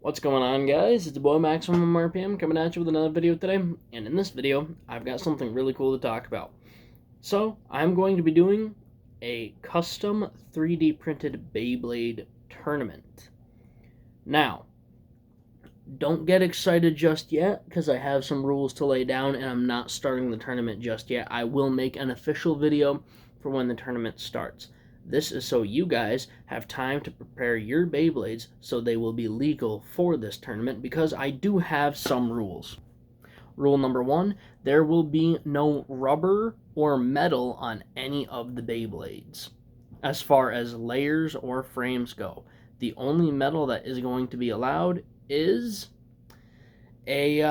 What's going on, guys? It's your boy Maximum RPM coming at you with another video today, and in this video I've got something really cool to talk about. So I'm going to be doing a custom 3D printed Beyblade tournament. Now, don't get excited just yet because I have some rules to lay down and I'm not starting the tournament just yet. I will make an official video for when the tournament starts. This is so you guys have time to prepare your Beyblades so they will be legal for this tournament, because I do have some rules. Rule number 1, there will be no rubber or metal on any of the Beyblades as far as layers or frames go. The only metal that is going to be allowed is a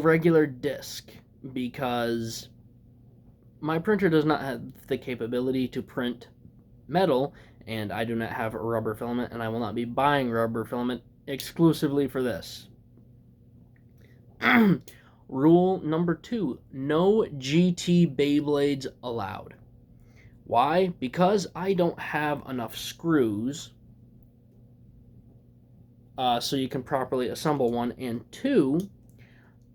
regular disc, because my printer does not have the capability to print metal, and I do not have a rubber filament, and I will not be buying rubber filament exclusively for this. Rule number 2, no GT Beyblades allowed. Why? Because I don't have enough screws so you can properly assemble one, and 2,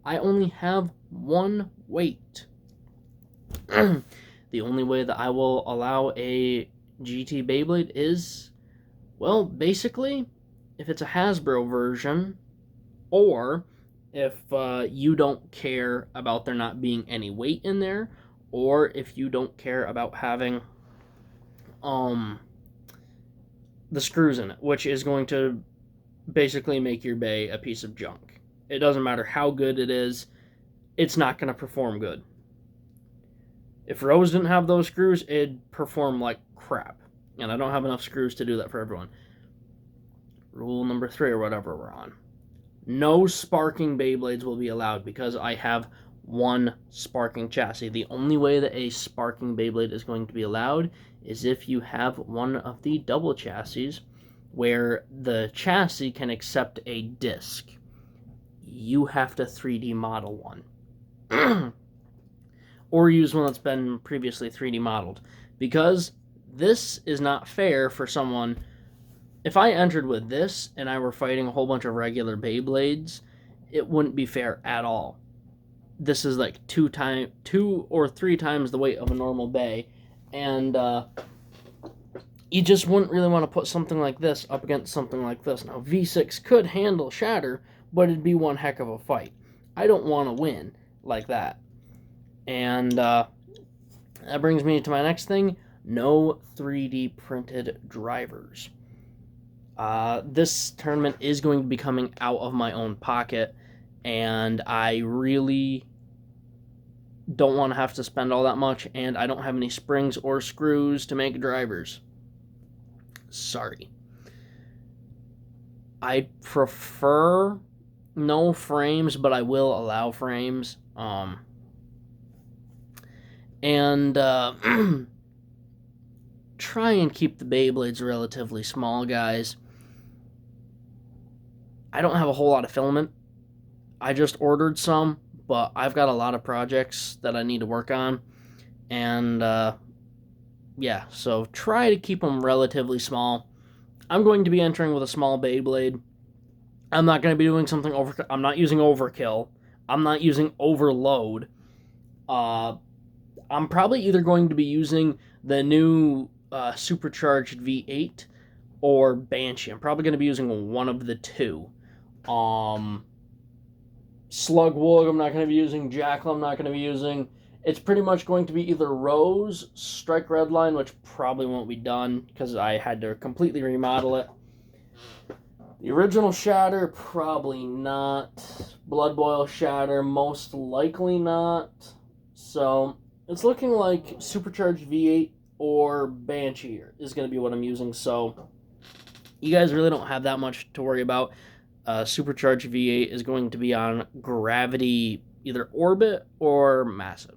I only have one weight. The only way that I will allow a GT Beyblade is, well, basically, if it's a Hasbro version, or if you don't care about there not being any weight in there, or if you don't care about having the screws in it, which is going to basically make your bay a piece of junk. It doesn't matter how good it is, it's not going to perform good. If Rose didn't have those screws, it'd perform like crap. And I don't have enough screws to do that for everyone. Rule number 3, or whatever we're on. No sparking Beyblades will be allowed, because I have one sparking chassis. The only way that a sparking Beyblade is going to be allowed is if you have one of the double chassis where the chassis can accept a disc. You have to 3D model one. Or use one that's been previously 3D modeled, because this is not fair for someone. If I entered with this and I were fighting a whole bunch of regular Beyblades, it wouldn't be fair at all. This is like 2 or 3 times the weight of a normal Bay, and you just wouldn't really want to put something like this up against something like this. Now, V6 could handle Shatter, but it'd be one heck of a fight. I don't want to win like that. And that brings me to my next thing. No 3D printed drivers. This tournament is going to be coming out of my own pocket, and I really don't want to have to spend all that much, and I don't have any springs or screws to make drivers. Sorry. I prefer no frames, but I will allow frames. And try and keep the Beyblades relatively small, guys. I don't have a whole lot of filament. I just ordered some, but I've got a lot of projects that I need to work on. And yeah, so try to keep them relatively small. I'm going to be entering with a small Beyblade. I'm not going to be doing something I'm not using overkill. I'm not using overload. I'm probably either going to be using the new supercharged V8 or Banshee. I'm probably going to be using one of the two. Slugwood, I'm not going to be using. Jackal, I'm not going to be using. It's pretty much going to be either Rose, Strike Redline, which probably won't be done because I had to completely remodel it. The original Shatter, probably not. Blood Boil Shatter, most likely not. So it's looking like Supercharged V8 or Banshee is going to be what I'm using, so you guys really don't have that much to worry about. Supercharged V8 is going to be on Gravity, either Orbit or Massive.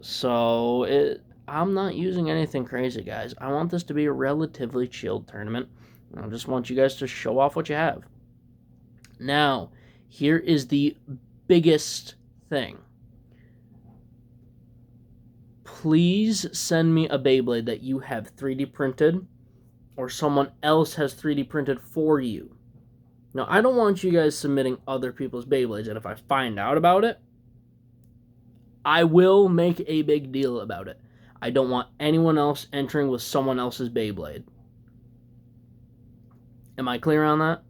So I'm not using anything crazy, guys. I want this to be a relatively chilled tournament. I just want you guys to show off what you have. Now, here is the biggest thing. Please send me a Beyblade that you have 3D printed or someone else has 3D printed for you. Now, I don't want you guys submitting other people's Beyblades, and if I find out about it, I will make a big deal about it. I don't want anyone else entering with someone else's Beyblade. Am I clear on that?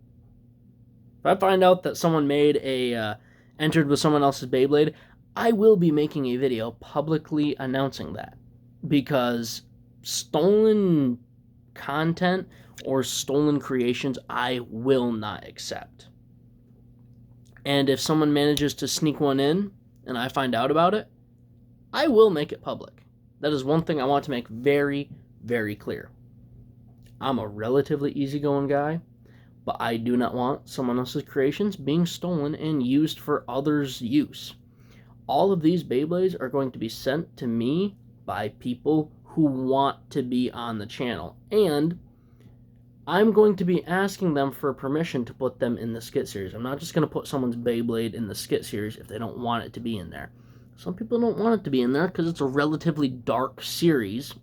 If I find out that someone entered with someone else's Beyblade, I will be making a video publicly announcing that. Because stolen content or stolen creations, I will not accept. And if someone manages to sneak one in, and I find out about it, I will make it public. That is one thing I want to make very, very clear. I'm a relatively easygoing guy, but I do not want someone else's creations being stolen and used for others' use. All of these Beyblades are going to be sent to me by people who want to be on the channel, and I'm going to be asking them for permission to put them in the skit series. I'm not just going to put someone's Beyblade in the skit series if they don't want it to be in there. Some people don't want it to be in there because it's a relatively dark series,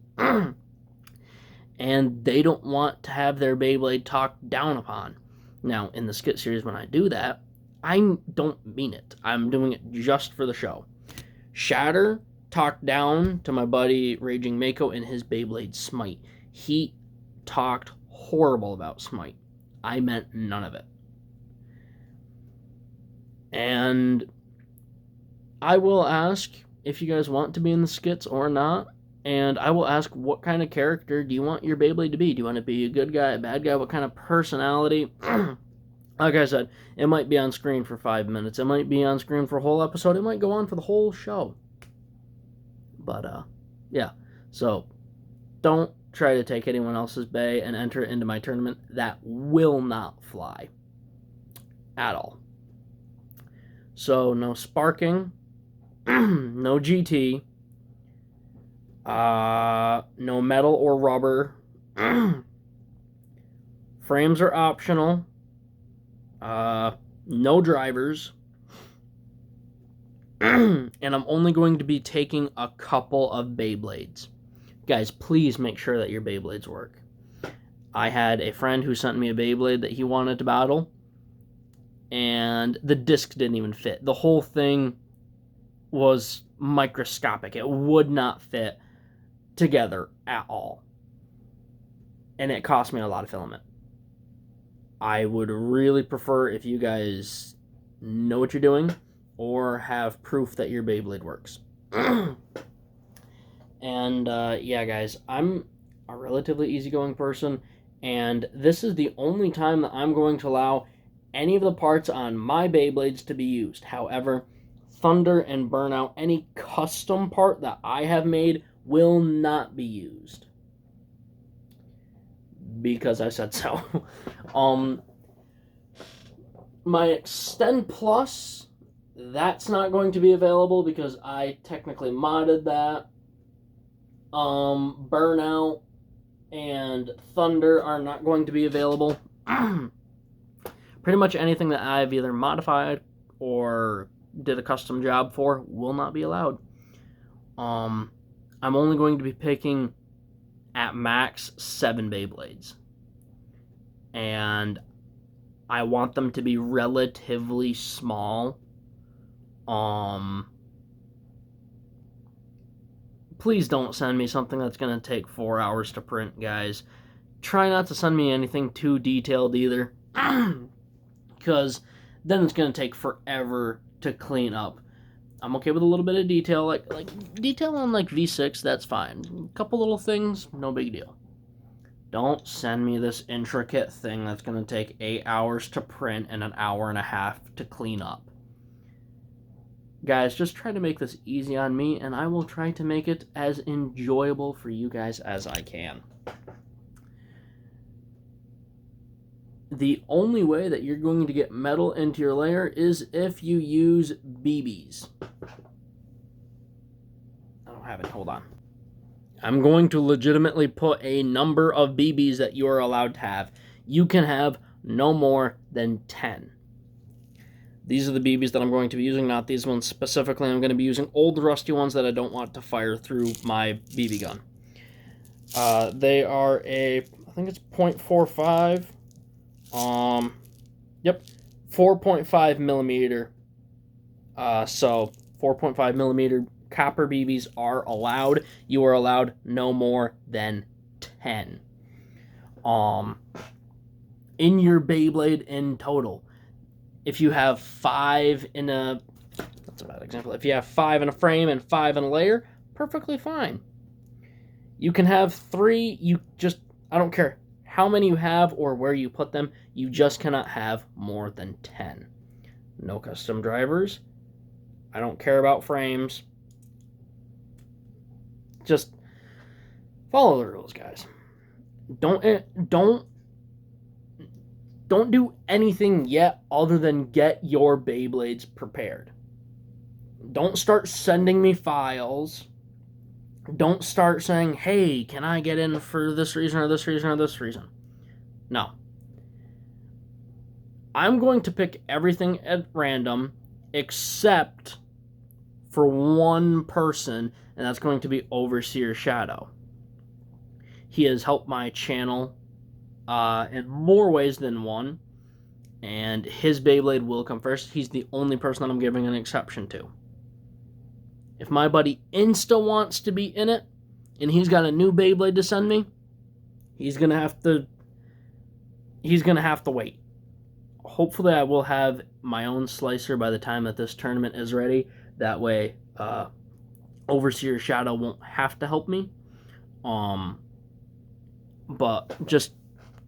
and they don't want to have their Beyblade talked down upon. Now, in the skit series, when I do that, I don't mean it. I'm doing it just for the show. Shatter talked down to my buddy Raging Mako in his Beyblade Smite. He talked horrible about Smite. I meant none of it. And I will ask if you guys want to be in the skits or not. And I will ask, what kind of character do you want your Beyblade to be? Do you want to be a good guy, a bad guy? What kind of personality? Like I said, it might be on screen for 5 minutes. It might be on screen for a whole episode. It might go on for the whole show. But, yeah. So, don't try to take anyone else's Bey and enter it into my tournament. That will not fly. At all. So, no sparking. No GT. No metal or rubber. Frames are optional. No drivers. And I'm only going to be taking a couple of Beyblades. Guys, please make sure that your Beyblades work. I had a friend who sent me a Beyblade that he wanted to battle, and the disc didn't even fit. The whole thing was microscopic. It would not fit together at all. And it cost me a lot of filament. I would really prefer if you guys know what you're doing or have proof that your Beyblade works. And, yeah, guys, I'm a relatively easygoing person, and this is the only time that I'm going to allow any of the parts on my Beyblades to be used. However, Thunder and Burnout, any custom part that I have made, will not be used. Because I said so. My Extend Plus, that's not going to be available because I technically modded that. Burnout and Thunder are not going to be available. Pretty much anything that I've either modified or did a custom job for will not be allowed. I'm only going to be picking at max 7 Beyblades. And I want them to be relatively small. Please don't send me something that's going to take 4 hours to print, guys. Try not to send me anything too detailed either. Because then it's going to take forever to clean up. I'm okay with a little bit of detail, like detail on like V6, that's fine. A couple little things, no big deal. Don't send me this intricate thing that's going to take 8 hours to print and an hour and a half to clean up. Guys, just try to make this easy on me, and I will try to make it as enjoyable for you guys as I can. The only way that you're going to get metal into your layer is if you use BBs. I don't have it, hold on. I'm going to legitimately put a number of BBs that you are allowed to have. You can have no more than 10. These are the BBs that I'm going to be using, not these ones specifically. I'm going to be using old rusty ones that I don't want to fire through my BB gun. They are a think it's 0.45. Yep, 4.5 millimeter. So 4.5 millimeter copper BBs are allowed. You are allowed no more than 10. In your Beyblade in total. If you have 5 in a, that's a bad example. If you have 5 in a frame and 5 in a layer, perfectly fine. You can have 3, I don't care how many you have or where you put them, you just cannot have more than 10. No custom drivers. I don't care about frames. Just follow the rules, guys. Don't do anything yet other than get your Beyblades prepared. Don't start sending me files. Don't start saying, hey, can I get in for this reason or this reason or this reason? No. I'm going to pick everything at random except for one person, and that's going to be Overseer Shadow. He has helped my channel in more ways than one, and his Beyblade will come first. He's the only person that I'm giving an exception to. If my buddy Insta wants to be in it, and he's got a new Beyblade to send me, he's gonna have to wait. Hopefully I will have my own slicer by the time that this tournament is ready. That way, Overseer Shadow won't have to help me. But just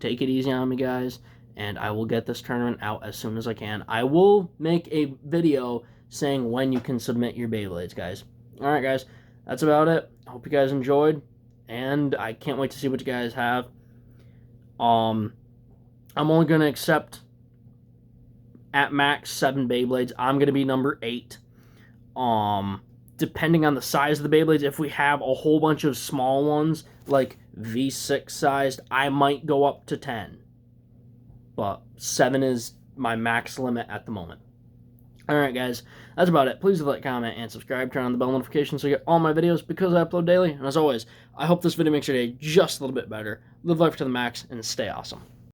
take it easy on me, guys, and I will get this tournament out as soon as I can. I will make a video saying when you can submit your Beyblades, guys. Alright, guys, that's about it. I hope you guys enjoyed, and I can't wait to see what you guys have. I'm only going to accept at max 7 Beyblades. I'm going to be number 8. Depending on the size of the Beyblades, if we have a whole bunch of small ones, like V6 sized, I might go up to 10. But 7 is my max limit at the moment. Alright, guys, that's about it. Please like, comment, and subscribe. Turn on the bell notifications so you get all my videos because I upload daily. And as always, I hope this video makes your day just a little bit better. Live life to the max and stay awesome.